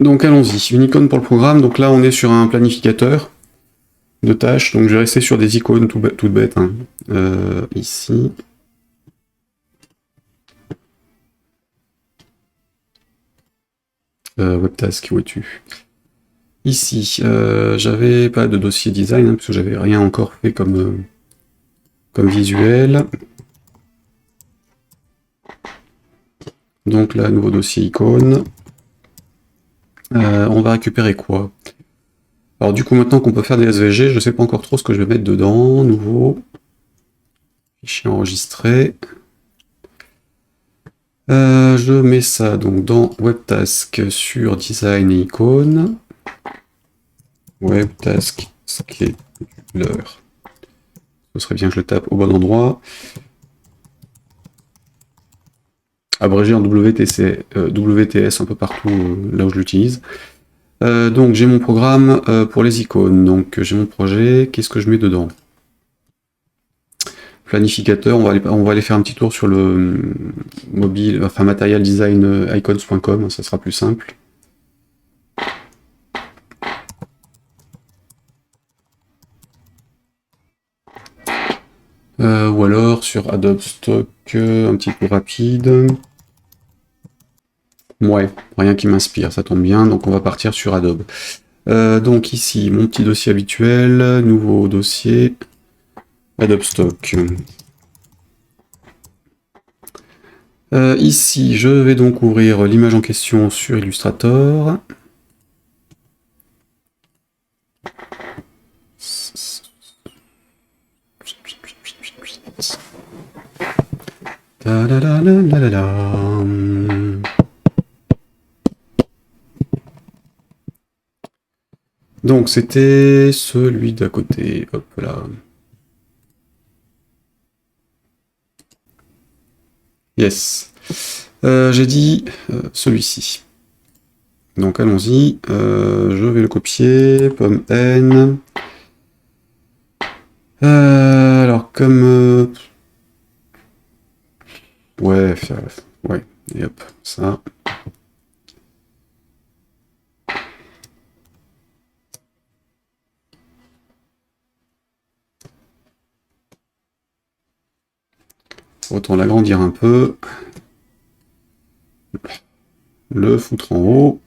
Donc allons-y, une icône pour le programme. Donc là on est sur un planificateur de tâches, donc je vais rester sur des icônes toutes bêtes, hein. Ici. Webtask, où es-tu? Ici, j'avais pas de dossier design, hein, parce que j'avais rien encore fait comme visuel. Donc là, nouveau dossier icône. On va récupérer quoi? Alors du coup, maintenant qu'on peut faire des SVG, je sais pas encore trop ce que je vais mettre dedans. Nouveau. Fichier enregistré. Je mets ça donc dans Webtask sur Design et icône. Webtask scheduler. Ce serait bien que je le tape au bon endroit. Abrégé en WTS un peu partout là où je l'utilise. Donc j'ai mon programme pour les icônes. Donc j'ai mon projet. Qu'est-ce que je mets dedans? Planificateur, on va aller faire un petit tour sur le mobile, enfin material design icons.com, ça sera plus simple. Ou alors sur Adobe Stock, un petit peu rapide. Ouais, rien qui m'inspire, ça tombe bien, donc on va partir sur Adobe. Donc ici, mon petit dossier habituel, nouveau dossier, Adobe Stock. Ici, je vais donc ouvrir l'image en question sur Illustrator. Donc c'était celui d'à côté, hop là. Yes. J'ai dit celui-ci. Donc allons-y, je vais le copier, pomme N. Alors comme... ouais, ouais, et hop, ça. Autant l'agrandir un peu. Le foutre en haut.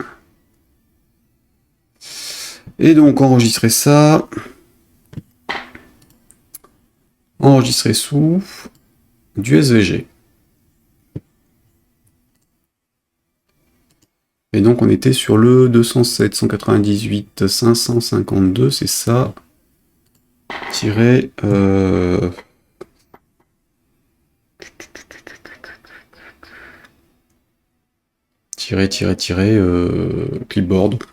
Et donc enregistrer ça. Enregistrer sous du SVG. Et donc on était sur le 207 198 552, c'est ça. Tirer... clipboard.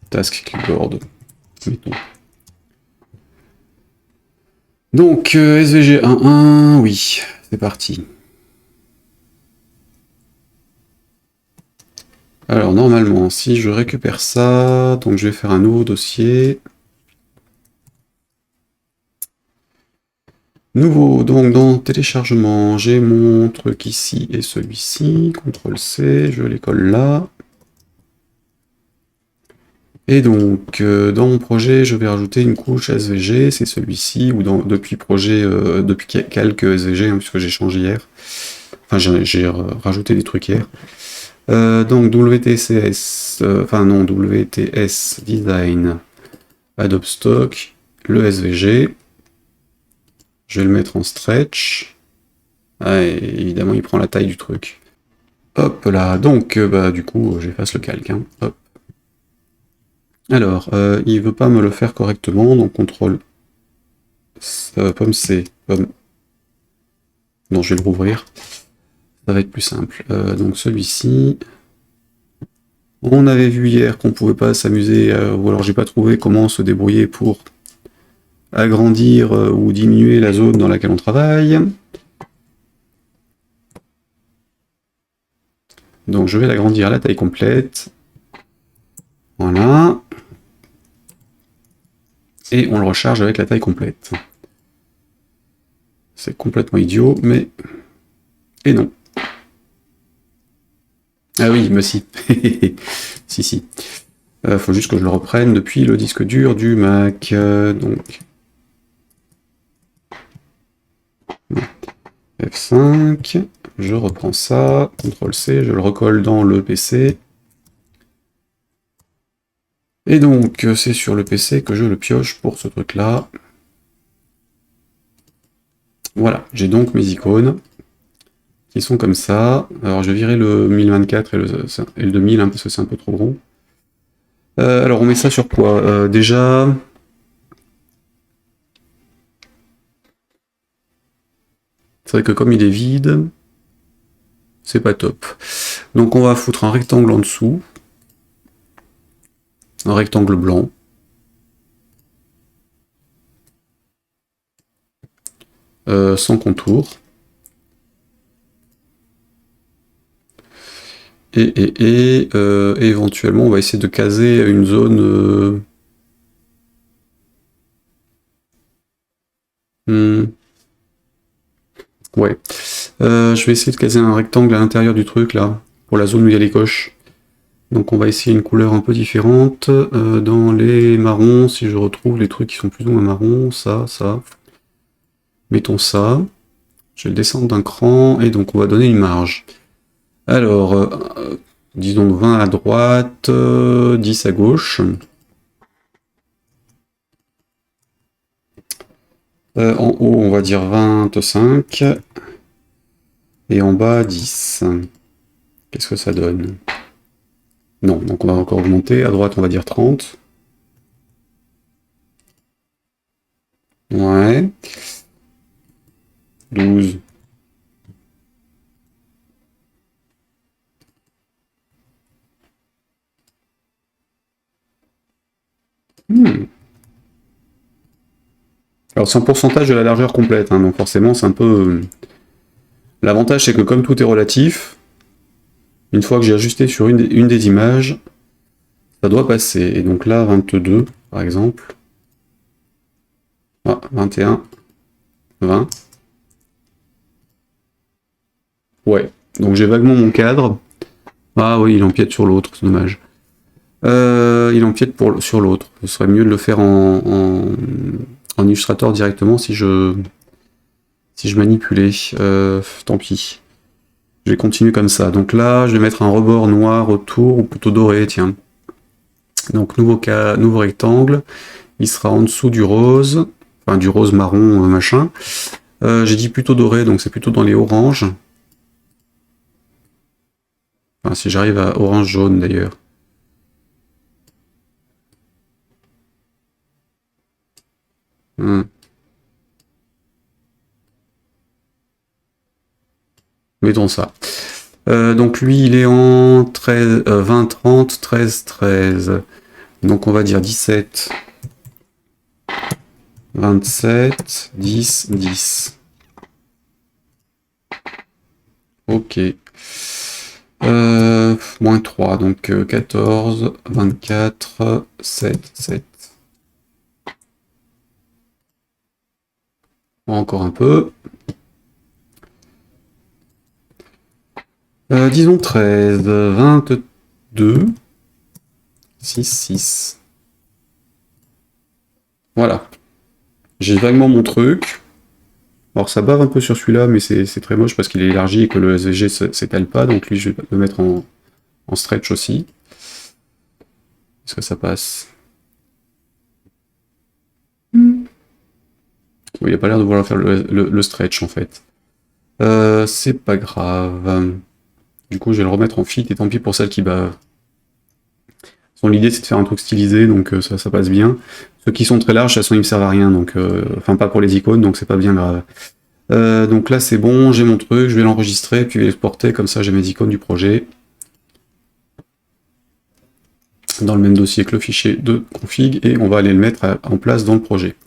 Task clipboard. Mettons. Donc, SVG 1.1, oui, c'est parti. Alors, normalement, si je récupère ça, donc je vais faire un nouveau dossier. Nouveau, donc dans téléchargement, j'ai mon truc ici et celui-ci. CTRL-C, je les colle là. Et donc, dans mon projet, je vais rajouter une couche SVG, c'est celui-ci, ou depuis projet, depuis calque SVG, hein, puisque j'ai changé hier. Enfin, j'ai rajouté des trucs hier. Donc, WTCS, enfin non, WTS Design, Adobe Stock, le SVG. Je vais le mettre en stretch. Ah, et évidemment, il prend la taille du truc. Hop là, donc, bah, du coup, j'efface le calque, hein. Hop. Alors, il veut pas me le faire correctement, donc CTRL pomme C, pomme. Non, je vais le rouvrir. Ça va être plus simple. Donc celui-ci. On avait vu hier qu'on pouvait pas s'amuser, ou alors j'ai pas trouvé comment se débrouiller pour agrandir ou diminuer la zone dans laquelle on travaille. Donc je vais l'agrandir à la taille complète. Voilà. Et on le recharge avec la taille complète. C'est complètement idiot, mais... Et non. Ah oui, mais si. Si, si. Faut juste que je le reprenne depuis le disque dur du Mac. Donc, F5, je reprends ça, CTRL-C, je le recolle dans le PC. Et donc, c'est sur le PC que je le pioche pour ce truc-là. Voilà, j'ai donc mes icônes qui sont comme ça. Alors, je vais virer le 1024 et le 2000 hein, parce que c'est un peu trop gros. Alors, on met ça sur quoi déjà, c'est vrai que comme il est vide, c'est pas top. Donc, on va foutre un rectangle en dessous. Un rectangle blanc. Sans contour. Et éventuellement, on va essayer de caser une zone... Ouais. Je vais essayer de caser un rectangle à l'intérieur du truc, là, pour la zone où il y a les coches. Donc on va essayer une couleur un peu différente. Dans les marrons, si je retrouve les trucs qui sont plus ou moins marrons, ça. Mettons ça. Je vais le descendre d'un cran, et donc on va donner une marge. Alors, disons 20 à droite, 10 à gauche. En haut, on va dire 25. Et en bas, 10. Qu'est-ce que ça donne? Non, donc on va encore augmenter. À droite, on va dire 30. Ouais. 12. Alors c'est un pourcentage de la largeur complète, hein, donc forcément c'est un peu... L'avantage c'est que comme tout est relatif, une fois que j'ai ajusté sur une des images, ça doit passer. Et donc là, 22 par exemple. Ah, 21, 20. Ouais, donc j'ai vaguement mon cadre. Ah oui, il empiète sur l'autre, c'est dommage. Il empiète sur l'autre. Ce serait mieux de le faire en Illustrator directement si je manipulais. Tant pis. Je vais continuer comme ça. Donc là, je vais mettre un rebord noir autour, ou plutôt doré, tiens. Donc nouveau rectangle. Il sera en dessous du rose. Enfin, du rose marron, machin. J'ai dit plutôt doré, donc c'est plutôt dans les oranges. Enfin, si j'arrive à orange jaune d'ailleurs. Mettons ça. Donc lui, il est en 13, 20, 30, 13, 13. Donc on va dire 17, 27, 10, 10. Ok. Moins 3, donc 14, 24, 7, 7. Encore un peu. Disons 13, 22, 6, 6. Voilà. J'ai vaguement mon truc. Alors ça bave un peu sur celui-là, mais c'est très moche parce qu'il est élargi et que le SVG s'étale pas, donc lui je vais le mettre en stretch aussi. Est-ce que ça passe? Oui, il a pas l'air de vouloir faire le stretch en fait. C'est pas grave. Du coup je vais le remettre en fit et tant pis pour celle qui bave. L'idée c'est de faire un truc stylisé, donc ça passe bien. Ceux qui sont très larges, de toute façon ils me servent à rien, donc enfin pas pour les icônes, donc c'est pas bien grave. Donc là c'est bon, j'ai mon truc, je vais l'enregistrer, puis l'exporter, comme ça j'ai mes icônes du projet. Dans le même dossier que le fichier de config, et on va aller le mettre en place dans le projet.